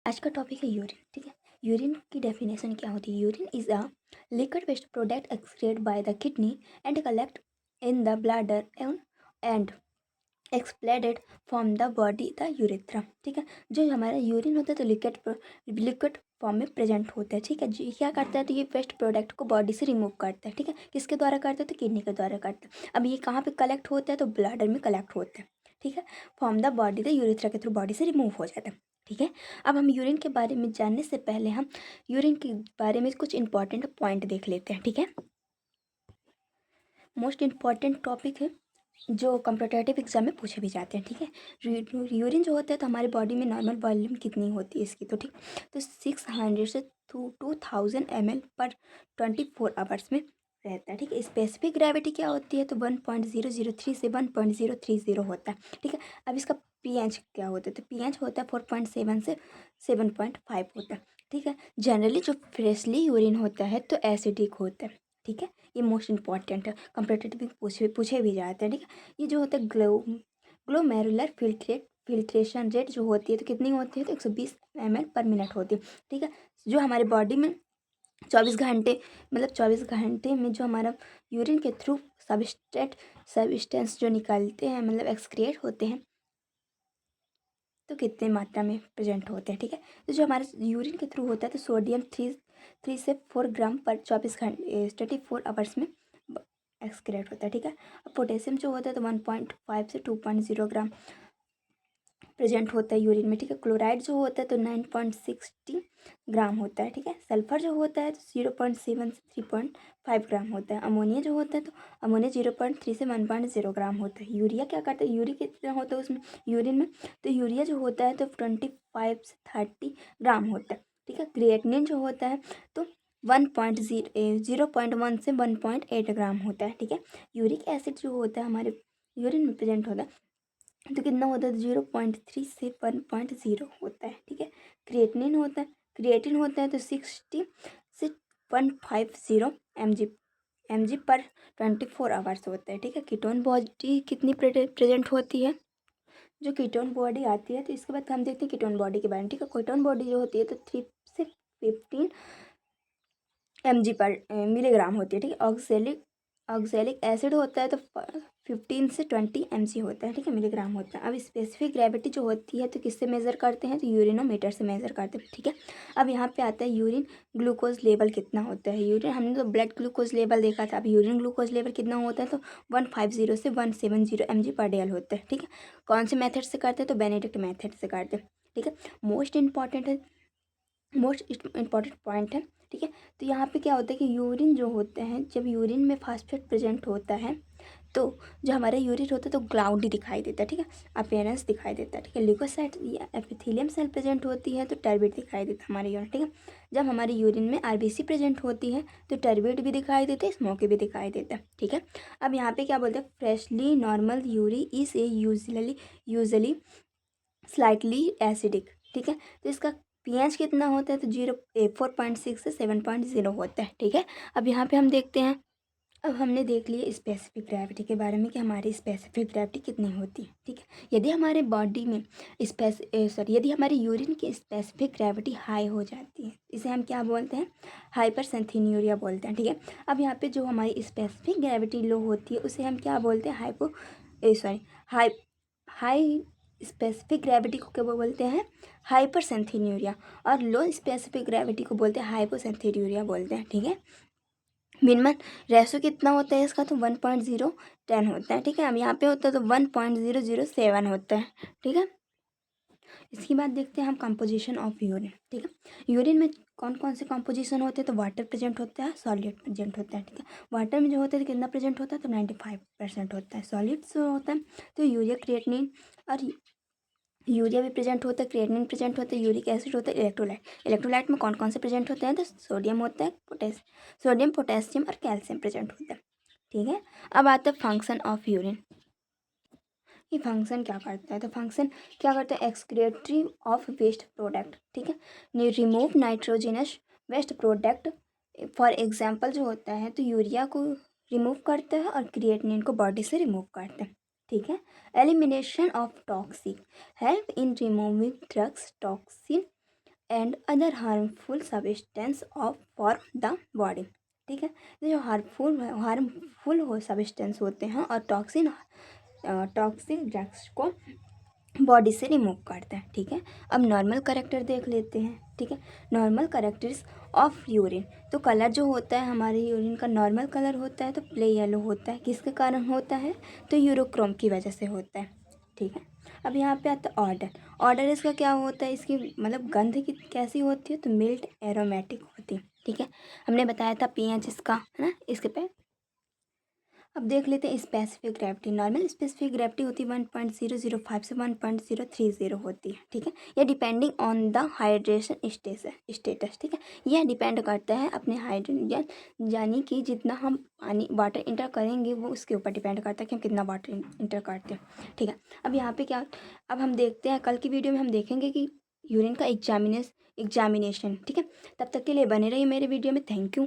आज का टॉपिक है यूरिन। ठीक है, यूरिन की डेफिनेशन क्या होती है? Urine is a liquid waste product excreted by the kidney and collect in the bladder and exploded from the body the urethra. ठीक है, जो हमारा यूरिन होता है तो लिक्विड फॉर्म में प्रेजेंट होता है। ठीक है, जी क्या करता है? तो ये वेस्ट प्रोडक्ट को बॉडी से रिमूव करता है। ठीक है, किसके द्वारा करता है? तो किडनी के द्वारा करता है। अब ये कहाँ पे कलेक्ट होता है? तो ब्लैडर में कलेक्ट होता है। ठीक है, from the body the urethra के थ्रू बॉडी से रिमूव हो जाता है। ठीक है, अब हम यूरिन के बारे में जानने से पहले हम यूरिन के बारे में कुछ इंपॉर्टेंट पॉइंट देख लेते हैं। ठीक है, मोस्ट इंपॉर्टेंट टॉपिक है जो कॉम्पिटेटिव एग्जाम में पूछे भी जाते हैं। ठीक है, यूरिन जो होता है तो हमारी बॉडी में नॉर्मल वॉल्यूम कितनी होती है इसकी? तो ठीक, तो 600 से 2000 ml पर 24 आवर्स में रहता है। ठीक है, स्पेसिफिक ग्रेविटी क्या होती है? तो 1.003 से 1030 होता है। ठीक है, अब इसका pH क्या होता है? तो pH होता है 4.7 से 7.5 होता है। ठीक है, जनरली जो फ्रेशली यूरिन होता है तो एसिडिक होता है। ठीक है, ये मोस्ट इंपॉर्टेंट है, कॉम्पिटेटिव पूछे भी जाते हैं। ठीक है, ये जो होता है ग्लोमेरुलर फिल्ट्रेशन रेट जो होती है तो कितनी होती है? तो 120 ml पर मिनट होती है। ठीक है, जो हमारे बॉडी में 24 घंटे मतलब 24 घंटे में जो हमारा यूरिन के थ्रू सब्सटेंस जो निकलते हैं मतलब एक्सक्रिएट होते हैं तो कितने मात्रा में प्रेजेंट होते हैं। ठीक है, तो जो हमारे यूरिन के थ्रू होता है तो सोडियम 3 से 4 ग्राम पर 24 आवर्स में एक्सक्रेट होता है। ठीक है, अब पोटेशियम जो होता है तो 1.5 से 2.0 ग्राम प्रेजेंट होता है यूरिन में। ठीक है, क्लोराइड जो होता है तो 9.60 ग्राम होता है। ठीक है, सल्फर जो होता है तो 0.7 से 3.5 ग्राम होता है। अमोनिया जो होता है तो अमोनिया 0.3 से 1.0 ग्राम होता है। यूरिया क्या करता है? यूरिया कितना होता है उसमें यूरिन में? तो यूरिया जो होता है तो 25 से 30 ग्राम होता है। ठीक है, क्रिएटिनिन जो होता है तो 0.1 से 1.8 ग्राम होता है। ठीक है, यूरिक एसिड जो होता है हमारे यूरिन में प्रेजेंट होता है तो कितना होता है? 0.3 से 1.0 होता है। ठीक है, क्रिएटिन होता है तो 60 से 150 mg पर 24 आवर्स होता है। ठीक है, कीटोन बॉडी कितनी प्रेजेंट होती है? जो कीटोन बॉडी आती है तो इसके बाद हम देखते हैं कीटोन बॉडी के बारे में। ठीक है, कीटोन बॉडी जो होती है तो 3 से 15 mg पर मिलीग्राम होती है। ठीक है, ऑक्जेलिक एसिड होता है तो 15 से 20 mg होता है। ठीक है, मिलीग्राम होता है। अब स्पेसिफिक ग्रेविटी जो होती है तो किससे मेज़र करते हैं? तो यूरिनोमीटर से मेज़र करते हैं। ठीक है, अब यहाँ पे आता है यूरिन ग्लूकोज लेवल कितना होता है? यूरिन हमने तो ब्लड ग्लूकोज लेवल देखा था, अब यूरिन ग्लूकोज लेवल कितना होता है? तो 150 से 170 mg पर डेल होता है। ठीक है, कौन से मेथड से करते हैं? तो बेनेडिक्ट मेथड से करते हैं। ठीक है, मोस्ट इम्पॉर्टेंट पॉइंट है। ठीक है, तो यहाँ पे क्या होता है कि यूरिन जो होते हैं जब यूरिन में फास्फेट प्रेजेंट होता है तो जो हमारा यूरिन होता है तो क्लाउडी दिखाई देता है। ठीक है, अपीयरेंस दिखाई देता है। ठीक है, ल्यूकोसाइट या एपिथेलियम सेल प्रेजेंट होती है तो टर्बिड दिखाई देता है हमारे यूरिन। ठीक है, जब हमारे यूरिन में आरबीसी प्रेजेंट होती है तो टर्बिड भी दिखाई देते हैं, स्मोकी भी दिखाई देता है। ठीक है, अब यहाँ पे क्या बोलते हैं? Freshly normal Yuri is a usually slightly acidic. ठीक है, तो इसका pH कितना होता है? तो 4.6 से 7.0 होता है। ठीक है, अब यहाँ पे हम देखते हैं, अब हमने देख लिया स्पेसिफिक ग्रेविटी के बारे में कि हमारी स्पेसिफिक ग्रेविटी कितनी होती है। ठीक है, यदि हमारे बॉडी में यदि हमारी यूरिन की स्पेसिफिक ग्रेविटी हाई हो जाती है इसे हम क्या बोलते हैं? हाइपरसेंथिन्यूरिया बोलते हैं। ठीक है, अब यहाँ पे जो हमारी स्पेसिफिक ग्रेविटी लो होती है उसे हम क्या बोलते हैं? हाई हाई स्पेसिफिक ग्रेविटी को क्या बोलते हैं? हाइपरसेंथिन्यूरिया। और लो स्पेसिफिक ग्रेविटी को बोलते हैं हाइपोसेंथिन्यूरिया बोलते हैं। ठीक है, मिनिमम रेशो कितना होता है इसका? तो 1.010 होता है। ठीक है, अब यहाँ पे होता है तो 1.007 होता है। ठीक है, इसके बाद देखते हैं हम कंपोजिशन ऑफ यूरिन। ठीक है, यूरिन में कौन कौन से कंपोजिशन होते हैं? तो वाटर प्रेजेंट होता है, सॉलिड प्रेजेंट होता है। ठीक है, वाटर में जो होता है तो कितना प्रेजेंट होता है? तो 95% होता है। सॉलिड्स जो होता है तो यूरिया क्रिएटिनिन और यूरिया भी प्रेजेंट होता है, क्रिएटिनिन प्रेजेंट होता है, यूरिक एसिड होता है, इलेक्ट्रोलाइट में कौन कौन से प्रेजेंट होते हैं? तो सोडियम होता है, सोडियम पोटेशियम और कैल्शियम प्रेजेंट होता है। ठीक है, अब आता है फंक्शन ऑफ यूरिन। ये फंक्शन क्या करता है? तो फंक्शन क्या करता है? Excretory of waste product. ठीक है, remove nitrogenous waste product. For example जो होता है तो यूरिया को रिमूव करता है और क्रिएटिनिन को बॉडी से रिमूव करता है। ठीक है, elimination of toxic help in removing drugs toxin and other harmful substance of for the body. ठीक है, तो जो हार्मफुल हो सब्सटेंस होते हैं और टॉक्सिक ड्रग्स को बॉडी से रिमूव करते हैं। ठीक है, अब नॉर्मल करेक्टर देख लेते हैं। ठीक है, नॉर्मल करेक्टर्स ऑफ यूरिन। तो कलर जो होता है हमारे यूरिन का नॉर्मल कलर होता है तो प्ले येलो होता है। किसके कारण होता है? तो यूरोक्रोम की वजह से होता है। ठीक है, अब यहाँ पे आता है ऑर्डर। ऑर्डर इसका क्या होता है, इसकी मतलब गंध की कैसी होती है? तो मिल्ड एरोमेटिक होती है। ठीक है, हमने बताया था पीएच इसका, है ना, इसके पे। अब देख लेते हैं specific gravity. Normal specific gravity होती है 1.005 से 1.030 होती है। ठीक है, यह depending on the hydration status. ठीक है, यह डिपेंड करता है अपने हाइड्रोजन, यानी कि जितना हम पानी वाटर इंटर करेंगे वो उसके ऊपर डिपेंड करता है कि हम कितना वाटर इंटर करते हैं। ठीक है, अब यहाँ पे क्या, अब हम देखते हैं कल की वीडियो में हम देखेंगे कि यूरिन का एग्जामिनेशन। ठीक है, तब तक के लिए बने रहिए मेरे वीडियो में। Thank you.